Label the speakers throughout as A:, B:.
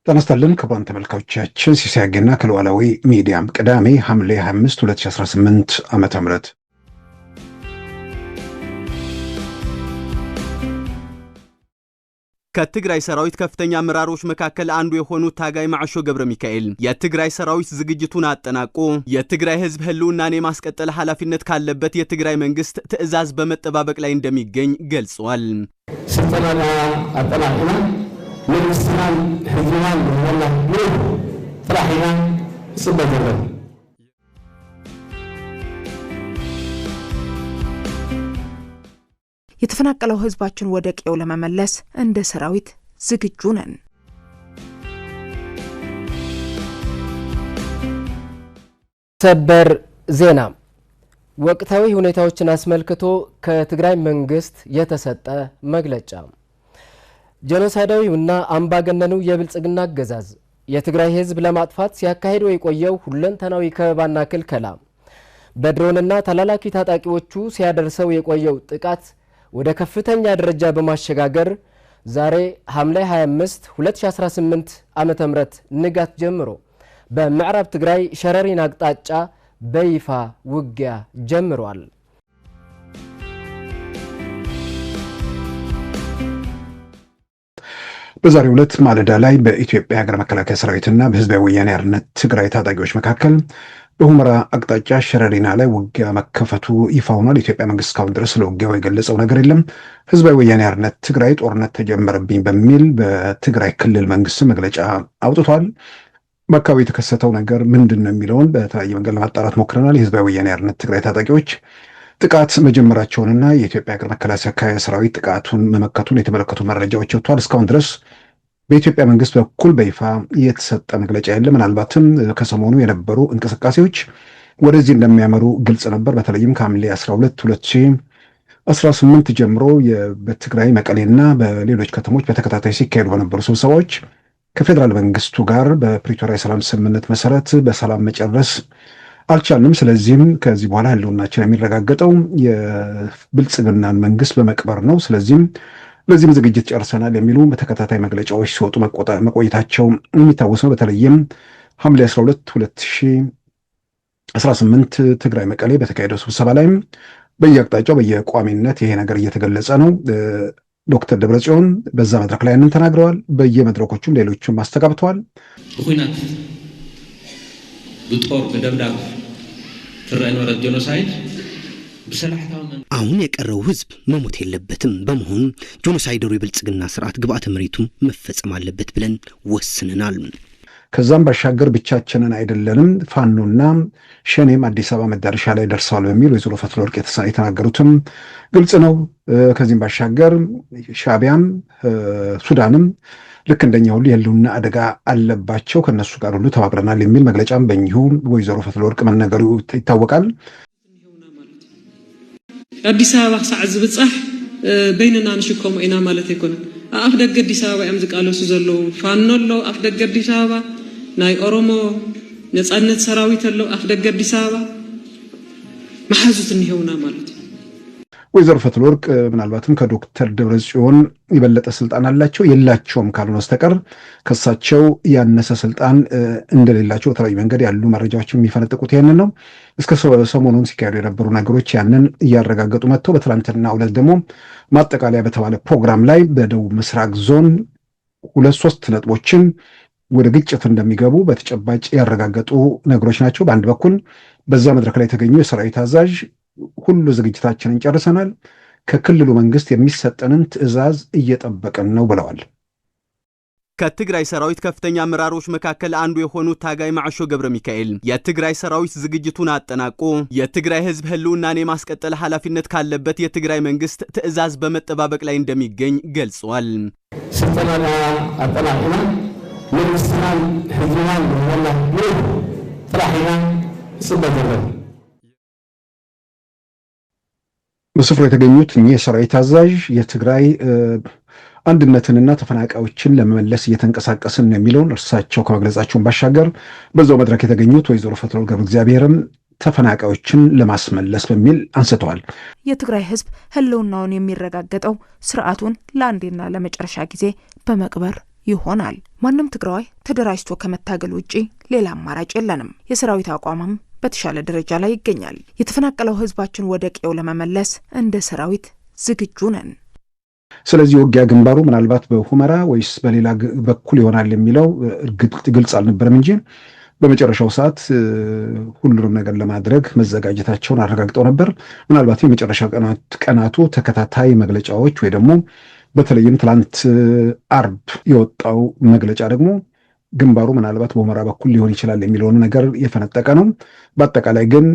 A: ተነስተልን ክቡራን ተመልካቾቻችን ሲሳያገና ከሉዓላዊ ሚዲያም ቅዳሜ ሐምሌ 25 2018 ዓመተ ምህረት
B: ከትግራይ ሰራዊት ከፍተኛ አመራሮች መካከል አንዱ የሆኑት ታጋይ ማዕሾ ገብረ ሚካኤል የትግራይ ሰራዊት ዝግጅቱን አጠናቆ የትግራይ ህዝብ ህልውናን የማስቀጠል ኃላፊነት ካለበት የትግራይ መንግስት ትዕዛዝ በመጠባበቅ ላይ እንደሚገኝ ገልጿል።
C: ስልጣና አጠናቅና ለምስናን ህዝባን ወላሂ ነው ፍራሂና ስበደረ
D: የተፈናቀለው ህዝባችን ወደ ቀዬው ለመመለስ እንደ ሰራዊት ዝግጁ ነን።
E: ሰበር ዜና ወቅታዊ ሁኔታዎችን አስመልክቶ ከትግራይ መንግስት የተሰጠ መግለጫ ጄኖሳይዳዊውና አምባገነኑ የብልጽግና አገዛዝ የትግራይ ህዝብ ለማጥፋት ሲያካሂደው የቆየው ሁለንተናዊ ከበባና ክልከላ በድሮንና ተላላኪ ታጣቂዎቹ ሲያደርሰው የቆየው ጥቃት ወደ ከፍተኛ ደረጃ በማሸጋገር ዛሬ ሐምሌ 25 2018 ዓመተ ምህረት ንጋት ጀምሮ በምዕራብ ትግራይ ሸረሪን አቅጣጫ በይፋ ውጊያ ጀምሯል።
A: በዛሬው ዕለት ማለዳ ላይ በኢትዮጵያ ሀገር መከላከያ ሰራዊትና በህዝባዊ ወያኔ ሓርነት ትግራይ ታጣቂዎች መካከል በሁመራ አቅጣጫ ሸረሪና ላይ ውጊያ መከፈቱ ይፋ ሆኗል። የኢትዮጵያ መንግስት እስካሁን ድረስ ለውጊያው የገለጸው ነገር የለም። ህዝባዊ ወያኔ ሓርነት ትግራይ ጦርነት ተጀመረብኝ በሚል በትግራይ ክልል መንግስት መግለጫ አውጥቷል። በአካባቢው የተከሰተው ነገር ምንድን ነው የሚለውን በተለያየ መንገድ ለማጣራት ሞክረናል። የህዝባዊ ወያኔ ሓርነት ትግራይ ታጣቂዎች ጥቃት መጀመራቸውንና የኢትዮጵያ ሀገር መከላከያ ሰራዊት ጥቃቱን መመከቱን የተመለከቱ መረጃዎች ወጥቷል። እስካሁን ድረስ በኢትዮጵያ መንግስት በኩል በይፋ የተሰጠ መግለጫ የለም። ምናልባትም ከሰሞኑ የነበሩ እንቅስቃሴዎች ወደዚህ እንደሚያመሩ ግልጽ ነበር። በተለይም ከሐምሌ 12 2018 ጀምሮ በትግራይ መቀሌና በሌሎች ከተሞች በተከታታይ ሲካሄዱ በነበሩ ስብሰባዎች ከፌዴራል መንግስቱ ጋር በፕሪቶሪያ የሰላም ስምምነት መሰረት በሰላም መጨረስ አልቻልንም። ስለዚህም ከዚህ በኋላ ህልውናችን የሚረጋገጠው የብልጽግናን መንግስት በመቅበር ነው። ስለዚህም ለዚህም ዝግጅት ጨርሰናል የሚሉ በተከታታይ መግለጫዎች ሲወጡ መቆየታቸው የሚታወስ ነው። በተለይም ሐምሌ 12 2018 ትግራይ መቀሌ በተካሄደው ስብሰባ ላይም በየአቅጣጫው በየቋሚነት ይሄ ነገር እየተገለጸ ነው። ዶክተር ደብረጽዮን በዛ መድረክ ላይ ያንን ተናግረዋል። በየመድረኮቹም ሌሎችም አስተጋብተዋል።
F: በኩናት በጦር በደብዳብ ትራይ ነው ጄኖሳይድ
G: አሁን የቀረው ህዝብ መሞት የለበትም። በመሆኑ ጄኖሳይደሩ የብልጽግና ስርዓት ግብአተ መሬቱም መፈጸም አለበት ብለን ወስነናል።
A: ከዛም ባሻገር ብቻችንን አይደለንም፣ ፋኖና ሸኔም አዲስ አበባ መዳረሻ ላይ ደርሰዋል በሚል ወይዘሮ ፈትለወርቅ የተናገሩትም ግልጽ ነው። ከዚህም ባሻገር ሻዕቢያም ሱዳንም ልክ እንደኛ ሁሉ የህልውና አደጋ አለባቸው፣ ከነሱ ጋር ሁሉ ተባብረናል የሚል መግለጫም በእኚሁ ወይዘሮ ፈትለወርቅ መነገሩ ይታወቃል።
H: አዲስ አበባ ሰዓት ዝብጻሕ በይንና ንሽከሙ ኢና ማለት አይኮነን። አፍ ደገ አዲስ አበባ ያም ዝቃለሱ ዘለው ፋኖሎ አፍ ደገ አዲስ አበባ ናይ ኦሮሞ ነጻነት ሰራዊት አለው አፍ ደገ አዲስ አበባ ማሐዙት እንየውና ማለት
A: ወይዘሮ ፈትለወርቅ ምናልባትም ከዶክተር ደብረጽዮን የበለጠ ስልጣን አላቸው የላቸውም ካልሆነ በስተቀር ከሳቸው ያነሰ ስልጣን እንደሌላቸው በተለያዩ መንገድ ያሉ መረጃዎች የሚፈነጥቁት ይሄንን ነው። እስከ ሰሞኑን ሲካሄዱ የነበሩ ነገሮች ያንን እያረጋገጡ መጥተው በትላንትና ዕለት ደግሞ ማጠቃለያ በተባለ ፕሮግራም ላይ በደቡብ ምስራቅ ዞን 2-3 ነጥቦችን ወደ ግጭት እንደሚገቡ በተጨባጭ ያረጋገጡ ነገሮች ናቸው። በአንድ በኩል በዛ መድረክ ላይ የተገኙ የሰራዊት አዛዥ ሁሉ ዝግጅታችንን ጨርሰናል፣ ከክልሉ መንግስት የሚሰጠንን ትዕዛዝ እየጠበቅን ነው ብለዋል።
B: ከትግራይ ሰራዊት ከፍተኛ አመራሮች መካከል አንዱ የሆኑት ታጋይ ማዕሾ ገብረ ሚካኤል የትግራይ ሰራዊት ዝግጅቱን አጠናቆ የትግራይ ህዝብ ህልውናን የማስቀጠል ኃላፊነት ካለበት የትግራይ መንግስት ትዕዛዝ በመጠባበቅ ላይ እንደሚገኝ ገልጿል።
C: ስልጣና አጠናቅና ለምስናን ህዝባን ወላሂ ነው ፍራሂና ስበደረ
A: በስፍራው የተገኙት የሰራዊት አዛዥ የትግራይ አንድነትንና ተፈናቃዮችን ለመመለስ እየተንቀሳቀስን የሚለውን እርሳቸው ከመግለጻቸውን ባሻገር በዛው መድረክ የተገኙት ወይዘሮ ፈትለወርቅ ገብረ እግዚአብሔርም ተፈናቃዮችን ለማስመለስ በሚል አንስተዋል።
D: የትግራይ ህዝብ ህልውናውን የሚረጋገጠው ስርዓቱን ለአንዴና ለመጨረሻ ጊዜ በመቅበር ይሆናል። ማንም ትግራዋይ ተደራጅቶ ከመታገል ውጪ ሌላ አማራጭ የለንም። የሰራዊት አቋምም በተሻለ ደረጃ ላይ ይገኛል። የተፈናቀለው ህዝባችን ወደ ቀዬው ለመመለስ እንደ ሰራዊት ዝግጁ ነን።
A: ስለዚህ ውጊያ ግንባሩ ምናልባት በሁመራ ወይስ በሌላ በኩል ይሆናል የሚለው ግልጽ አልነበረም እንጂ በመጨረሻው ሰዓት ሁሉንም ነገር ለማድረግ መዘጋጀታቸውን አረጋግጠው ነበር። ምናልባት የመጨረሻ ቀናቱ ተከታታይ መግለጫዎች ወይ ደግሞ በተለይም ትላንት አርብ የወጣው መግለጫ ደግሞ ግንባሩ ምናልባት በሁመራ በኩል ሊሆን ይችላል የሚለውን ነገር የፈነጠቀ ነው። በአጠቃላይ ግን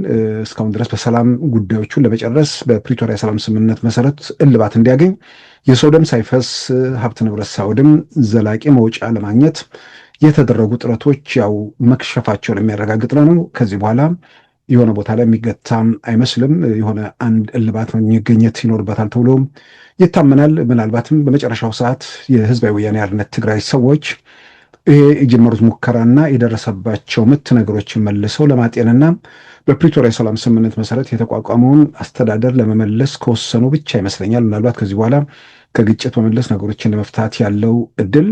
A: እስካሁን ድረስ በሰላም ጉዳዮቹን ለመጨረስ በፕሪቶሪያ ሰላም ስምምነት መሰረት እልባት እንዲያገኝ የሰው ደም ሳይፈስ ሀብት ንብረት ሳይወድም ዘላቂ መውጫ ለማግኘት የተደረጉ ጥረቶች ያው መክሸፋቸውን የሚያረጋግጥ ነው። ከዚህ በኋላ የሆነ ቦታ ላይ የሚገታም አይመስልም። የሆነ አንድ እልባት መገኘት ይኖርበታል ተብሎ ይታመናል። ምናልባትም በመጨረሻው ሰዓት የህዝባዊ ወያኔ ሓርነት ትግራይ ሰዎች ይሄ የጀመሩት ሙከራና የደረሰባቸው ምት ነገሮችን መልሰው ለማጤንና በፕሪቶሪያ ሰላም ስምምነት መሰረት የተቋቋመውን አስተዳደር ለመመለስ ከወሰኑ ብቻ ይመስለኛል። ምናልባት ከዚህ በኋላ ከግጭት በመለስ ነገሮችን ለመፍታት ያለው እድል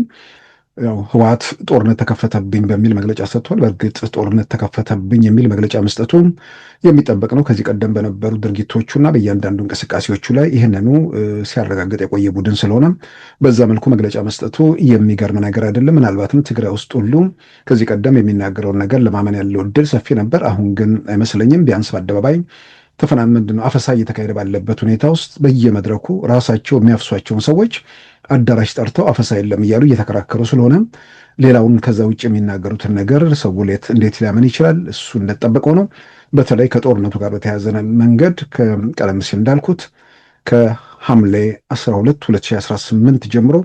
A: ያው ህወሓት ጦርነት ተከፈተብኝ በሚል መግለጫ ሰጥቷል። በእርግጥ ጦርነት ተከፈተብኝ የሚል መግለጫ መስጠቱ የሚጠበቅ ነው። ከዚህ ቀደም በነበሩ ድርጊቶቹና በእያንዳንዱ እንቅስቃሴዎቹ ላይ ይህንኑ ሲያረጋግጥ የቆየ ቡድን ስለሆነ በዛ መልኩ መግለጫ መስጠቱ የሚገርም ነገር አይደለም። ምናልባትም ትግራይ ውስጥ ሁሉ ከዚህ ቀደም የሚናገረውን ነገር ለማመን ያለው እድል ሰፊ ነበር። አሁን ግን አይመስለኝም። ቢያንስ በአደባባይ አፈሳ እየተካሄደ ባለበት ሁኔታ ውስጥ በየመድረኩ ራሳቸው የሚያፍሷቸውን ሰዎች አዳራሽ ጠርተው አፈሳ የለም እያሉ እየተከራከሩ ስለሆነ ሌላውን ከዛ ውጭ የሚናገሩትን ነገር ሰው እንዴት ሊያምን ይችላል? እሱ እንደተጠበቀው ነው። በተለይ ከጦርነቱ ጋር በተያያዘ መንገድ ቀደም ሲል እንዳልኩት ከሐምሌ 12 2018 ጀምሮ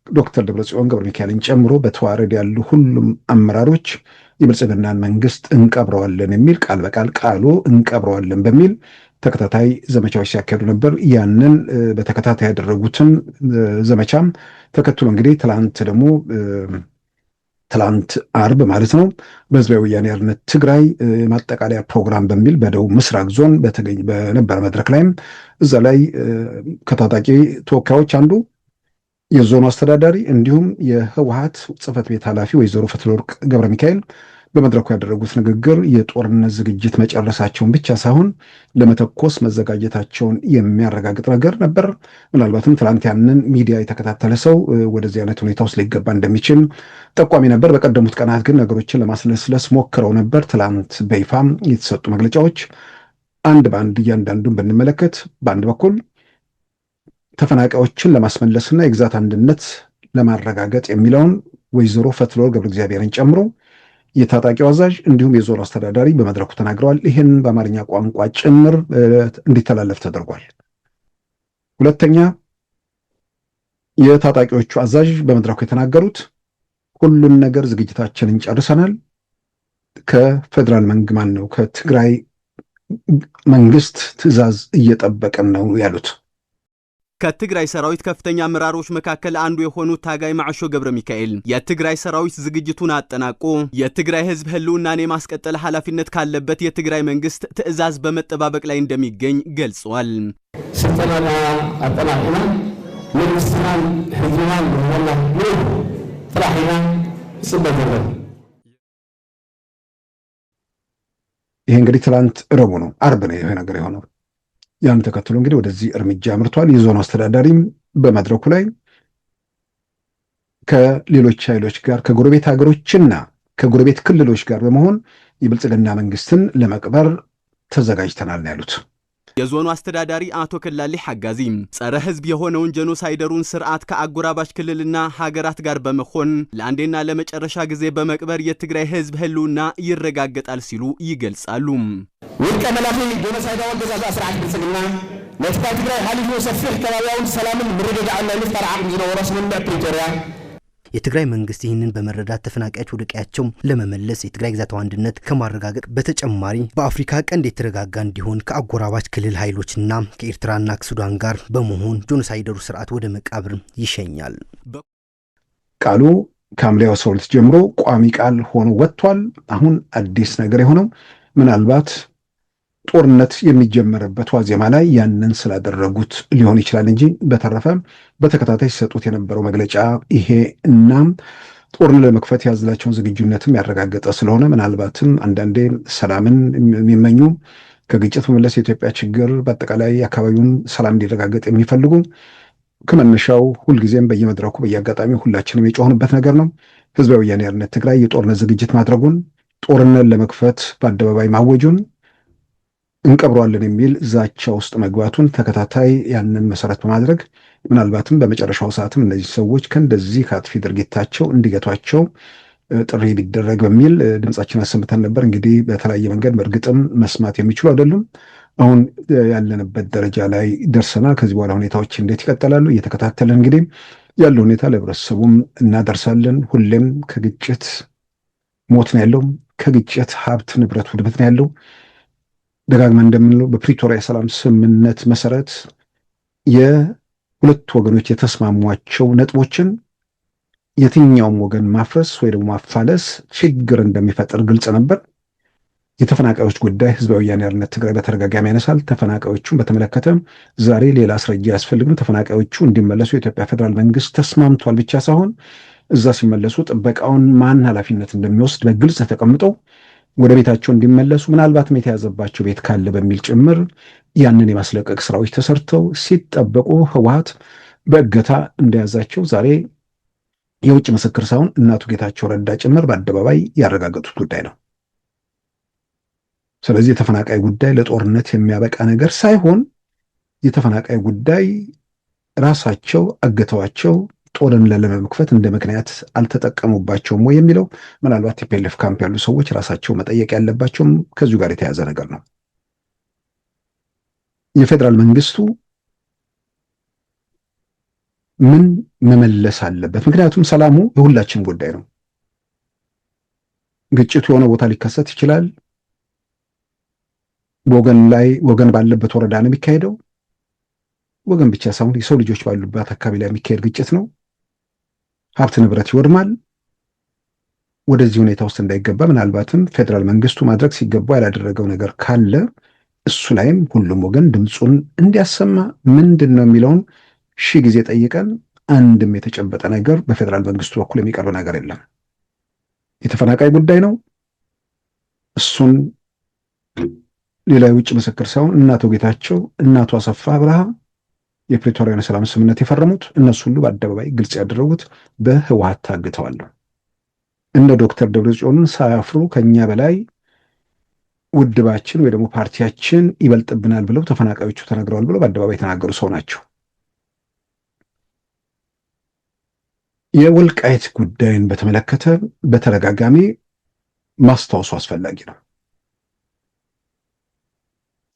A: ዶክተር ደብረጽዮን ገብረ ሚካኤልን ጨምሮ በተዋረድ ያሉ ሁሉም አመራሮች የብልጽግናን መንግስት እንቀብረዋለን የሚል ቃል በቃል ቃሉ እንቀብረዋለን በሚል ተከታታይ ዘመቻዎች ሲያካሄዱ ነበር። ያንን በተከታታይ ያደረጉትን ዘመቻም ተከትሎ እንግዲህ ትላንት አርብ ማለት ነው በህዝባዊ ወያኔ ሓርነት ትግራይ ማጠቃለያ ፕሮግራም በሚል በደቡብ ምስራቅ ዞን በነበረ መድረክ ላይም እዛ ላይ ከታጣቂ ተወካዮች አንዱ የዞኑ አስተዳዳሪ እንዲሁም የህወሓት ጽህፈት ቤት ኃላፊ ወይዘሮ ፈትለወርቅ ገብረ ሚካኤል በመድረኩ ያደረጉት ንግግር የጦርነት ዝግጅት መጨረሳቸውን ብቻ ሳይሆን ለመተኮስ መዘጋጀታቸውን የሚያረጋግጥ ነገር ነበር። ምናልባትም ትላንት ያንን ሚዲያ የተከታተለ ሰው ወደዚህ አይነት ሁኔታ ውስጥ ሊገባ እንደሚችል ጠቋሚ ነበር። በቀደሙት ቀናት ግን ነገሮችን ለማስለስለስ ሞክረው ነበር። ትላንት በይፋም የተሰጡ መግለጫዎች አንድ በአንድ እያንዳንዱን ብንመለከት በአንድ በኩል ተፈናቃዮችን ለማስመለስና የግዛት አንድነት ለማረጋገጥ የሚለውን ወይዘሮ ፈትለወርቅ ገብረ እግዚአብሔርን ጨምሮ የታጣቂው አዛዥ እንዲሁም የዞኑ አስተዳዳሪ በመድረኩ ተናግረዋል። ይህን በአማርኛ ቋንቋ ጭምር እንዲተላለፍ ተደርጓል። ሁለተኛ የታጣቂዎቹ አዛዥ በመድረኩ የተናገሩት ሁሉን ነገር ዝግጅታችንን ጨርሰናል፣ ከፌደራል ከትግራይ መንግስት ትዕዛዝ እየጠበቀን ነው ያሉት
B: ከትግራይ ሰራዊት ከፍተኛ አመራሮች መካከል አንዱ የሆኑት ታጋይ ማዕሾ ገብረ ሚካኤል የትግራይ ሰራዊት ዝግጅቱን አጠናቆ የትግራይ ህዝብ ህልውናን የማስቀጠል ኃላፊነት ካለበት የትግራይ መንግስት ትዕዛዝ በመጠባበቅ ላይ እንደሚገኝ ገልጸዋል።
C: ስልጠናና አጠናቅና መንግስትና ህዝብናን ወላ ጥራሒና ጽበደረ
A: ይሄ እንግዲህ ትላንት ረቡዕ ነው፣ አርብ ነው ይሄ ነገር የሆነው። ያን ተከትሎ እንግዲህ ወደዚህ እርምጃ አምርቷል። የዞኑ አስተዳዳሪም በመድረኩ ላይ ከሌሎች ኃይሎች ጋር ከጎረቤት ሀገሮችና ከጎረቤት ክልሎች ጋር በመሆን የብልጽግና መንግስትን ለመቅበር ተዘጋጅተናል ነው ያሉት።
B: የዞኑ አስተዳዳሪ አቶ ከላሊ ሐጋዚ ጸረ ህዝብ የሆነውን ጄኖሳይደሩን ስርዓት ከአጎራባች ክልልና ሀገራት ጋር በመሆን ለአንዴና ለመጨረሻ ጊዜ በመቅበር የትግራይ ህዝብ ህልውና ይረጋገጣል ሲሉ ይገልጻሉ።
C: ውድቀ መላኺ ጄኖሳይዳዊ አገዛዝ ስርዓት ብልጽግና ለትግራይ ሓሊፉ ሰፊሕ ከባቢያውን ሰላምን ምርግጋዕን ናይ ምፍጣር ዓቅሚ ዝነበሮ ስምምዕ ፕሪቶሪያ
G: የትግራይ መንግስት ይህንን በመረዳት ተፈናቃዮች ወደ ቀያቸው ለመመለስ የትግራይ ግዛታዊ አንድነት ከማረጋገጥ በተጨማሪ በአፍሪካ ቀንድ የተረጋጋ እንዲሆን ከአጎራባች ክልል ኃይሎችና ከኤርትራና ከሱዳን ጋር በመሆን ጆኖሳይደሩ ስርዓት ወደ መቃብር ይሸኛል።
A: ቃሉ ከሐምሌ 12 ጀምሮ ቋሚ ቃል ሆኖ ወጥቷል። አሁን አዲስ ነገር የሆነው ምናልባት ጦርነት የሚጀመርበት ዋዜማ ላይ ያንን ስላደረጉት ሊሆን ይችላል እንጂ በተረፈ በተከታታይ ሲሰጡት የነበረው መግለጫ ይሄ እና ጦርን ለመክፈት ያዝላቸውን ዝግጁነትም ያረጋገጠ ስለሆነ ምናልባትም አንዳንዴ ሰላምን የሚመኙ ከግጭት መመለስ የኢትዮጵያ ችግር በአጠቃላይ አካባቢውን ሰላም እንዲረጋገጥ የሚፈልጉ ከመነሻው ሁልጊዜም በየመድረኩ በየአጋጣሚው ሁላችንም የጮህንበት ነገር ነው። ህዝባዊ ወያነ ሓርነት ትግራይ የጦርነት ዝግጅት ማድረጉን፣ ጦርነት ለመክፈት በአደባባይ ማወጁን፣ እንቀብረዋለን የሚል ዛቻ ውስጥ መግባቱን ተከታታይ ያንን መሰረት በማድረግ ምናልባትም በመጨረሻው ሰዓትም እነዚህ ሰዎች ከእንደዚህ ከአጥፊ ድርጊታቸው እንዲገቷቸው ጥሪ ቢደረግ በሚል ድምጻችን አሰምተን ነበር። እንግዲህ በተለያየ መንገድ በእርግጥም መስማት የሚችሉ አይደሉም። አሁን ያለንበት ደረጃ ላይ ደርሰናል። ከዚህ በኋላ ሁኔታዎች እንዴት ይቀጥላሉ እየተከታተልን እንግዲህ ያለው ሁኔታ ለህብረተሰቡም እናደርሳለን። ሁሌም ከግጭት ሞት ነው ያለው፣ ከግጭት ሀብት ንብረት ውድመት ነው ያለው። ደጋግመን እንደምንለው በፕሪቶሪያ የሰላም ስምምነት መሰረት የሁለት ወገኖች የተስማሟቸው ነጥቦችን የትኛውም ወገን ማፍረስ ወይ ደግሞ ማፋለስ ችግር እንደሚፈጥር ግልጽ ነበር። የተፈናቃዮች ጉዳይ ህዝባዊ ወያነ ሓርነት ትግራይ በተደጋጋሚ ያነሳል። ተፈናቃዮቹን በተመለከተ ዛሬ ሌላ አስረጃ ያስፈልግም። ተፈናቃዮቹ እንዲመለሱ የኢትዮጵያ ፌዴራል መንግስት ተስማምቷል ብቻ ሳይሆን እዛ ሲመለሱ ጥበቃውን ማን ኃላፊነት እንደሚወስድ በግልጽ ተቀምጠው ወደ ቤታቸው እንዲመለሱ ምናልባትም የተያዘባቸው ቤት ካለ በሚል ጭምር ያንን የማስለቀቅ ስራዎች ተሰርተው ሲጠበቁ ህወሓት በእገታ እንደያዛቸው ዛሬ የውጭ ምስክር ሳይሆን እናቱ ጌታቸው ረዳ ጭምር በአደባባይ ያረጋገጡት ጉዳይ ነው። ስለዚህ የተፈናቃይ ጉዳይ ለጦርነት የሚያበቃ ነገር ሳይሆን የተፈናቃይ ጉዳይ ራሳቸው አገተዋቸው ጦርን ለመክፈት እንደ ምክንያት አልተጠቀሙባቸውም ወይ የሚለው ምናልባት ቲፒኤልኤፍ ካምፕ ያሉ ሰዎች ራሳቸው መጠየቅ ያለባቸውም ከዚሁ ጋር የተያዘ ነገር ነው። የፌዴራል መንግስቱ ምን መመለስ አለበት? ምክንያቱም ሰላሙ የሁላችን ጉዳይ ነው። ግጭቱ የሆነ ቦታ ሊከሰት ይችላል። ወገን ባለበት ወረዳ ነው የሚካሄደው። ወገን ብቻ ሳይሆን የሰው ልጆች ባሉበት አካባቢ ላይ የሚካሄድ ግጭት ነው። ሀብት ንብረት ይወድማል። ወደዚህ ሁኔታ ውስጥ እንዳይገባ ምናልባትም ፌዴራል መንግስቱ ማድረግ ሲገባ ያላደረገው ነገር ካለ እሱ ላይም ሁሉም ወገን ድምፁን እንዲያሰማ ምንድን ነው የሚለውን ሺህ ጊዜ ጠይቀን አንድም የተጨበጠ ነገር በፌዴራል መንግስቱ በኩል የሚቀርብ ነገር የለም። የተፈናቃይ ጉዳይ ነው። እሱን ሌላ የውጭ ምስክር ሳይሆን እናቶ ጌታቸው፣ እናቶ አሰፋ አብርሃ የፕሪቶሪያን ሰላም ስምምነት የፈረሙት እነሱ ሁሉ በአደባባይ ግልጽ ያደረጉት በህወሓት ታግተዋል። እነ ዶክተር ደብረጽዮንን ሳያፍሩ ከኛ በላይ ውድባችን ወይ ደግሞ ፓርቲያችን ይበልጥብናል ብለው ተፈናቃዮቹ ተነግረዋል ብለው በአደባባይ የተናገሩ ሰው ናቸው። የወልቃይት ጉዳይን በተመለከተ በተደጋጋሚ ማስታወሱ አስፈላጊ ነው።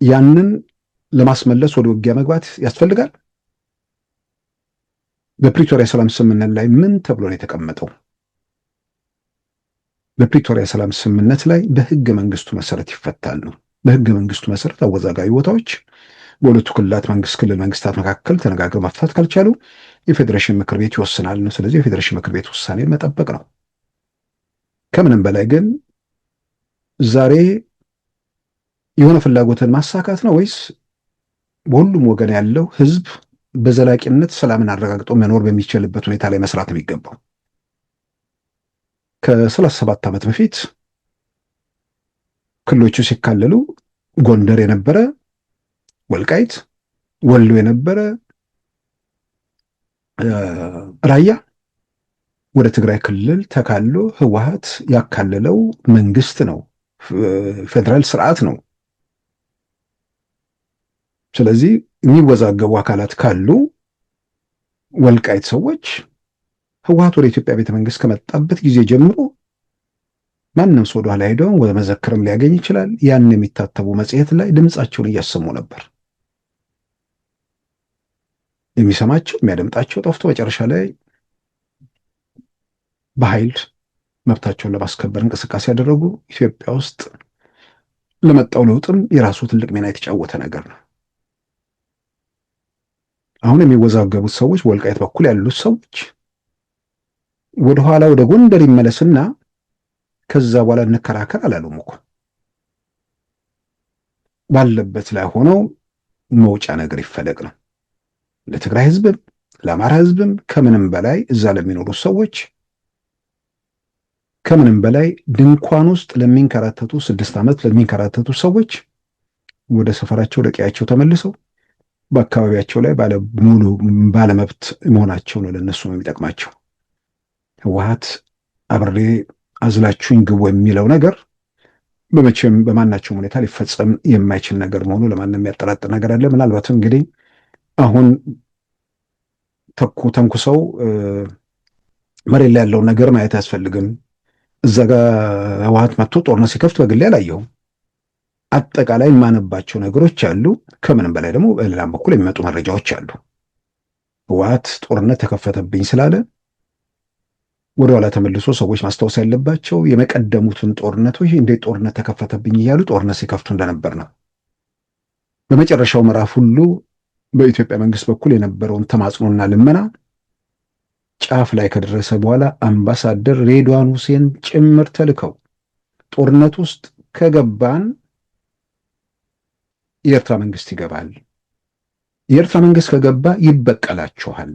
A: ያንን ለማስመለስ ወደ ውጊያ መግባት ያስፈልጋል። በፕሪቶሪያ ሰላም ስምምነት ላይ ምን ተብሎ ነው የተቀመጠው? በፕሪቶሪያ ሰላም ስምምነት ላይ በህገ መንግስቱ መሰረት ይፈታል ነው። በህገ መንግስቱ መሰረት አወዛጋቢ ቦታዎች በሁለቱ ክልል መንግስታት መካከል ተነጋግረው መፍታት ካልቻሉ የፌዴሬሽን ምክር ቤት ይወስናል ነው። ስለዚህ የፌዴሬሽን ምክር ቤት ውሳኔን መጠበቅ ነው። ከምንም በላይ ግን ዛሬ የሆነ ፍላጎትን ማሳካት ነው ወይስ በሁሉም ወገን ያለው ህዝብ በዘላቂነት ሰላምን አረጋግጦ መኖር በሚችልበት ሁኔታ ላይ መስራት የሚገባው? ከ37 ዓመት በፊት ክልሎቹ ሲካለሉ ጎንደር የነበረ ወልቃይት፣ ወሎ የነበረ ራያ ወደ ትግራይ ክልል ተካሎ ህወሓት ያካለለው መንግስት ነው፣ ፌዴራል ስርዓት ነው። ስለዚህ የሚወዛገቡ አካላት ካሉ ወልቃይት ሰዎች ህወሓት ወደ ኢትዮጵያ ቤተ መንግስት ከመጣበት ጊዜ ጀምሮ ማንም ሰው ወደኋላ ሄደው ወደ መዘክርም ሊያገኝ ይችላል። ያን የሚታተቡ መጽሔት ላይ ድምጻቸውን እያሰሙ ነበር። የሚሰማቸው የሚያደምጣቸው ጠፍቶ መጨረሻ ላይ በኃይል መብታቸውን ለማስከበር እንቅስቃሴ ያደረጉ ኢትዮጵያ ውስጥ ለመጣው ለውጥም የራሱ ትልቅ ሚና የተጫወተ ነገር ነው። አሁን የሚወዛገቡት ሰዎች በወልቃይት በኩል ያሉት ሰዎች ወደኋላ ወደ ጎንደር ይመለስና ከዛ በኋላ እንከራከር አላሉም እኮ። ባለበት ላይ ሆነው መውጫ ነገር ይፈለግ ነው። ለትግራይ ህዝብም ለአማራ ህዝብም ከምንም በላይ እዛ ለሚኖሩ ሰዎች ከምንም በላይ ድንኳን ውስጥ ለሚንከራተቱ 6 ዓመት ለሚንከራተቱ ሰዎች ወደ ሰፈራቸው ወደ ቀያቸው ተመልሰው በአካባቢያቸው ላይ ሙሉ ባለመብት መሆናቸው ነው ለነሱ ነው የሚጠቅማቸው። ህወሓት አብሬ አዝላችሁኝ ግቡ የሚለው ነገር በመቼም በማናቸውም ሁኔታ ሊፈጸም የማይችል ነገር መሆኑ ለማንም የሚያጠራጥር ነገር አለ። ምናልባትም እንግዲህ አሁን ተንኩሰው መሬት ላይ ያለውን ነገር ማየት አያስፈልግም። እዛ ጋር ህወሓት መጥቶ ጦርነት ሲከፍት በግሌ አላየሁም። አጠቃላይ የማነባቸው ነገሮች አሉ። ከምንም በላይ ደግሞ በሌላም በኩል የሚመጡ መረጃዎች አሉ። ህወሓት ጦርነት ተከፈተብኝ ስላለ ወደኋላ ተመልሶ ሰዎች ማስታወስ ያለባቸው የመቀደሙትን ጦርነቶች እንዴት ጦርነት ተከፈተብኝ እያሉ ጦርነት ሲከፍቱ እንደነበር ነው። በመጨረሻው ምዕራፍ ሁሉ በኢትዮጵያ መንግስት በኩል የነበረውን ተማጽኖና ልመና ጫፍ ላይ ከደረሰ በኋላ አምባሳደር ሬድዋን ሁሴን ጭምር ተልከው ጦርነት ውስጥ ከገባን የኤርትራ መንግስት ይገባል፣ የኤርትራ መንግስት ከገባ ይበቀላችኋል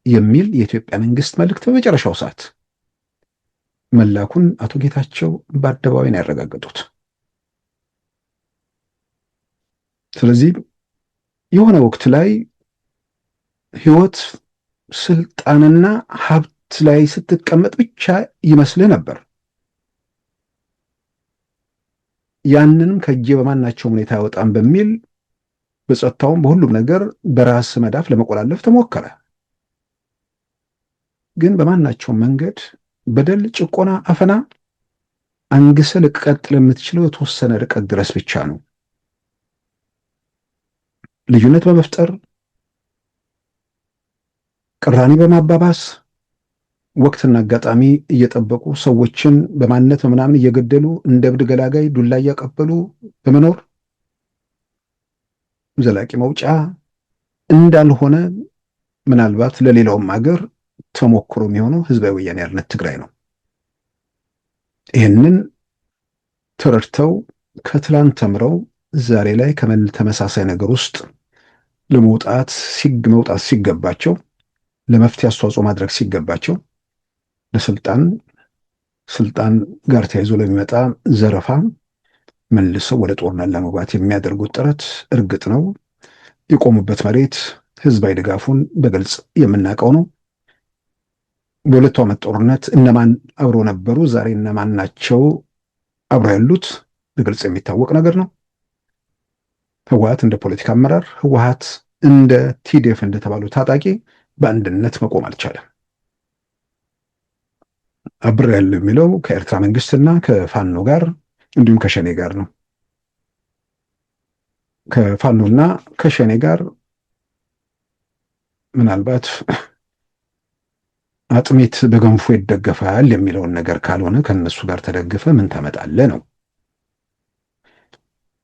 A: የሚል የኢትዮጵያ መንግስት መልእክት በመጨረሻው ሰዓት መላኩን አቶ ጌታቸው በአደባባይ ነው ያረጋገጡት። ስለዚህ የሆነ ወቅት ላይ ህይወት ስልጣንና ሀብት ላይ ስትቀመጥ ብቻ ይመስልህ ነበር። ያንንም ከእጄ በማናቸውም ሁኔታ አይወጣም በሚል በጸጥታውም በሁሉም ነገር በራስ መዳፍ ለመቆላለፍ ተሞከረ። ግን በማናቸውም መንገድ በደል፣ ጭቆና፣ አፈና አንግሰ ልቀጥል የምትችለው የተወሰነ ርቀት ድረስ ብቻ ነው። ልዩነት በመፍጠር ቅራኔ በማባባስ ወቅትና አጋጣሚ እየጠበቁ ሰዎችን በማንነት በምናምን እየገደሉ እንደ እብድ ገላጋይ ዱላ እያቀበሉ በመኖር ዘላቂ መውጫ እንዳልሆነ ምናልባት ለሌላውም ሀገር ተሞክሮ የሚሆነው ህዝባዊ ወያኔ ሓርነት ትግራይ ነው። ይህንን ተረድተው ከትላንት ተምረው ዛሬ ላይ ተመሳሳይ ነገር ውስጥ ለመውጣት ሲገባቸው ለመፍትሄ አስተዋጽኦ ማድረግ ሲገባቸው ስልጣን ጋር ተያይዞ ለሚመጣ ዘረፋ መልሰው ወደ ጦርነት ለመግባት የሚያደርጉት ጥረት እርግጥ ነው የቆሙበት መሬት ህዝባዊ ድጋፉን በግልጽ የምናውቀው ነው። በሁለቱ ዓመት ጦርነት እነማን አብሮ ነበሩ፣ ዛሬ እነማን ናቸው አብሮ ያሉት በግልጽ የሚታወቅ ነገር ነው። ህወሓት እንደ ፖለቲካ አመራር፣ ህወሓት እንደ ቲዲኤፍ እንደተባሉ ታጣቂ በአንድነት መቆም አልቻለም። አብሬ ያለው የሚለው ከኤርትራ መንግስትና ከፋኖ ጋር እንዲሁም ከሸኔ ጋር ነው። ከፋኖና ከሸኔ ጋር ምናልባት አጥሜት በገንፎ ይደገፋል የሚለውን ነገር ካልሆነ ከነሱ ጋር ተደግፈ ምን ታመጣለህ ነው።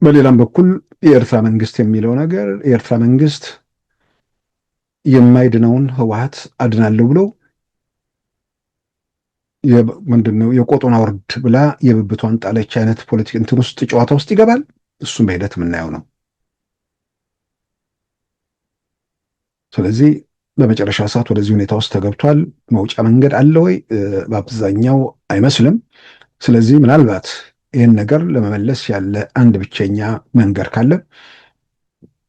A: በሌላም በኩል የኤርትራ መንግስት የሚለው ነገር የኤርትራ መንግስት የማይድነውን ህወሓት አድናለሁ ብሎ ምንድነው የቆጡን አውርድ ብላ የብብቷን ጣለች አይነት ፖለቲክ እንትን ውስጥ ጨዋታ ውስጥ ይገባል። እሱም በሂደት የምናየው ነው። ስለዚህ በመጨረሻ ሰዓት ወደዚህ ሁኔታ ውስጥ ተገብቷል። መውጫ መንገድ አለ ወይ? በአብዛኛው አይመስልም። ስለዚህ ምናልባት ይህን ነገር ለመመለስ ያለ አንድ ብቸኛ መንገድ ካለ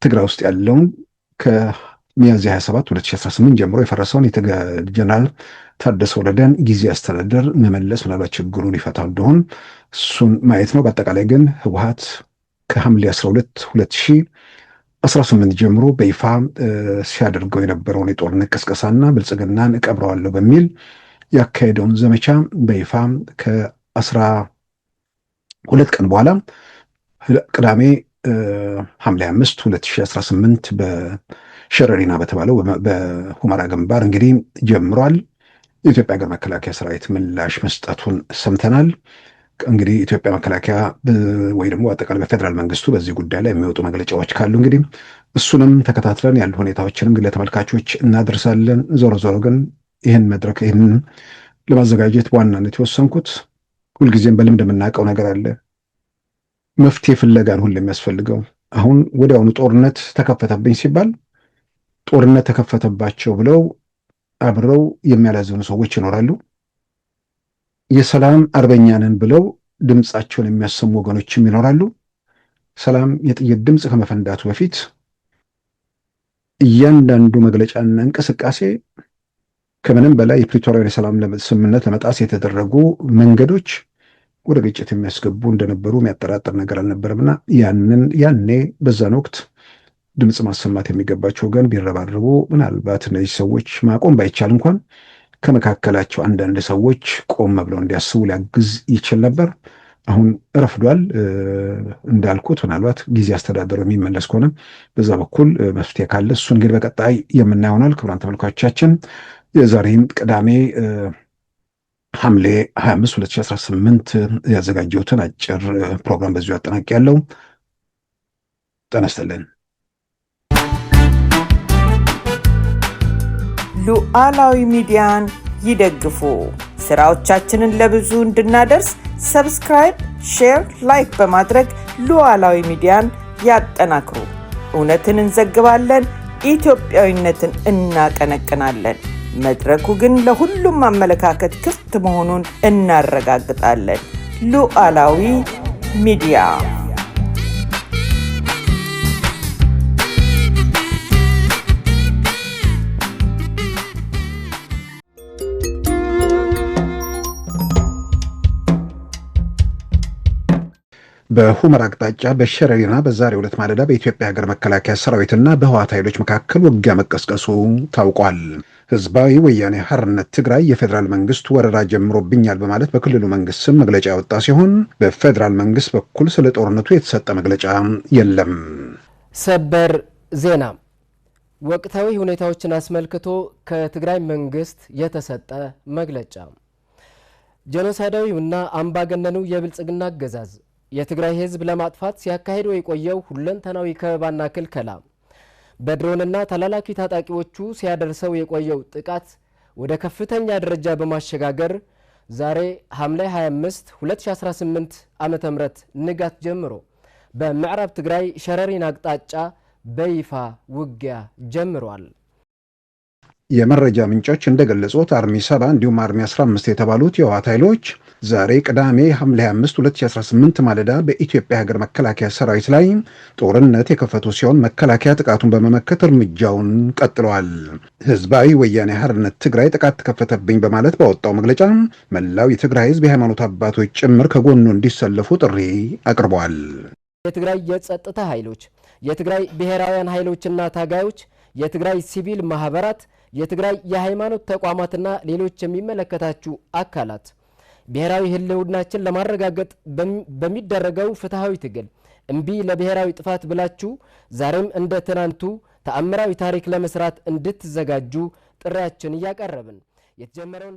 A: ትግራይ ውስጥ ያለውን ከሚያዝያ 27 2018 ጀምሮ የፈረሰውን ጀነራል ታደሰ ወረደን ጊዜ አስተዳደር መመለስ ምናልባት ችግሩን ይፈታው እንደሆን እሱን ማየት ነው። በአጠቃላይ ግን ህወሓት ከሐምሌ 12 2018 ጀምሮ በይፋ ሲያደርገው የነበረውን የጦርነት ቅስቀሳና ብልጽግናን እቀብረዋለሁ በሚል ያካሄደውን ዘመቻ በይፋ ከ12 ቀን በኋላ ቅዳሜ ሐምሌ 5 2018 በሸረሪና በተባለው በሁመራ ግንባር እንግዲህ ጀምሯል። የኢትዮጵያ ሀገር መከላከያ ሰራዊት ምላሽ መስጠቱን ሰምተናል። እንግዲህ ኢትዮጵያ መከላከያ ወይ ደግሞ አጠቃላይ በፌዴራል መንግስቱ በዚህ ጉዳይ ላይ የሚወጡ መግለጫዎች ካሉ እንግዲህ እሱንም ተከታትለን ያሉ ሁኔታዎችንም ግን ለተመልካቾች እናደርሳለን። ዞሮ ዞሮ ግን ይህን መድረክ ይህን ለማዘጋጀት በዋናነት የወሰንኩት ሁልጊዜም በልምድ የምናውቀው ነገር አለ። መፍትሄ ፍለጋን ሁሉ የሚያስፈልገው አሁን ወዲያውኑ ጦርነት ተከፈተብኝ ሲባል ጦርነት ተከፈተባቸው ብለው አብረው የሚያላዝኑ ሰዎች ይኖራሉ። የሰላም አርበኛ ነን ብለው ድምፃቸውን የሚያሰሙ ወገኖችም ይኖራሉ። ሰላም የጥይት ድምፅ ከመፈንዳቱ በፊት እያንዳንዱ መግለጫና እንቅስቃሴ ከምንም በላይ የፕሪቶሪያ የሰላም ስምምነት ለመጣስ የተደረጉ መንገዶች ወደ ግጭት የሚያስገቡ እንደነበሩ የሚያጠራጥር ነገር አልነበረምና ያኔ በዛን ወቅት ድምፅ ማሰማት የሚገባቸው ወገን ቢረባረቡ ምናልባት እነዚህ ሰዎች ማቆም ባይቻል እንኳን ከመካከላቸው አንዳንድ ሰዎች ቆም ብለው እንዲያስቡ ሊያግዝ ይችል ነበር። አሁን ረፍዷል። እንዳልኩት ምናልባት ጊዜ አስተዳደሩ የሚመለስ ከሆነ በዛ በኩል መፍትሄ ካለ እሱን እንግዲህ በቀጣይ የምናየው ይሆናል። ክቡራን ተመልካቾቻችን የዛሬም ቅዳሜ ሐምሌ 25 2018 ያዘጋጀሁትን አጭር ፕሮግራም በዚሁ አጠናቅቄያለሁ። ጤና ይስጥልን።
I: ሉዓላዊ ሚዲያን ይደግፉ። ስራዎቻችንን ለብዙ እንድናደርስ ሰብስክራይብ፣ ሼር፣ ላይክ በማድረግ ሉዓላዊ ሚዲያን ያጠናክሩ። እውነትን እንዘግባለን፣ ኢትዮጵያዊነትን እናቀነቅናለን። መድረኩ ግን ለሁሉም አመለካከት ክፍት መሆኑን እናረጋግጣለን። ሉዓላዊ ሚዲያ
A: በሁመራ አቅጣጫ በሸረሪና በዛሬው ዕለት ማለዳ በኢትዮጵያ ሀገር መከላከያ ሰራዊትና በህወሓት ኃይሎች መካከል ውጊያ መቀስቀሱ ታውቋል። ህዝባዊ ወያኔ ሓርነት ትግራይ የፌዴራል መንግስት ወረራ ጀምሮብኛል በማለት በክልሉ መንግስት ስም መግለጫ ያወጣ ሲሆን በፌዴራል መንግስት በኩል ስለ ጦርነቱ የተሰጠ መግለጫ የለም።
E: ሰበር ዜና። ወቅታዊ ሁኔታዎችን አስመልክቶ ከትግራይ መንግስት የተሰጠ መግለጫ። ጄኖሳይዳዊውና አምባገነኑ የብልጽግና አገዛዝ የትግራይ ህዝብ ለማጥፋት ሲያካሂደው የቆየው ሁለንተናዊ ከበባና ክልከላ በድሮንና ተላላኪ ታጣቂዎቹ ሲያደርሰው የቆየው ጥቃት ወደ ከፍተኛ ደረጃ በማሸጋገር ዛሬ ሐምሌ 25 2018 ዓ.ም ንጋት ጀምሮ በምዕራብ ትግራይ ሸረሪን አቅጣጫ በይፋ ውጊያ ጀምሯል።
A: የመረጃ ምንጮች እንደገለጹት አርሚ 7 እንዲሁም አርሚ 15 የተባሉት የህወሓት ኃይሎች ዛሬ ቅዳሜ ሐምሌ 25 2018 ማለዳ በኢትዮጵያ ሀገር መከላከያ ሰራዊት ላይ ጦርነት የከፈቱ ሲሆን መከላከያ ጥቃቱን በመመከት እርምጃውን ቀጥለዋል። ህዝባዊ ወያኔ ሓርነት ትግራይ ጥቃት ተከፈተብኝ በማለት ባወጣው መግለጫ መላው የትግራይ ህዝብ የሃይማኖት አባቶች ጭምር ከጎኑ እንዲሰለፉ ጥሪ አቅርበዋል።
E: የትግራይ የጸጥታ ኃይሎች፣ የትግራይ ብሔራውያን ኃይሎችና ታጋዮች፣ የትግራይ ሲቪል ማህበራት፣ የትግራይ የሃይማኖት ተቋማትና ሌሎች የሚመለከታችሁ አካላት ብሔራዊ ህልውናችን ለማረጋገጥ በሚደረገው ፍትሃዊ ትግል እምቢ ለብሔራዊ ጥፋት ብላችሁ ዛሬም እንደ ትናንቱ ተአምራዊ ታሪክ ለመስራት እንድትዘጋጁ ጥሪያችን እያቀረብን የተጀመረውን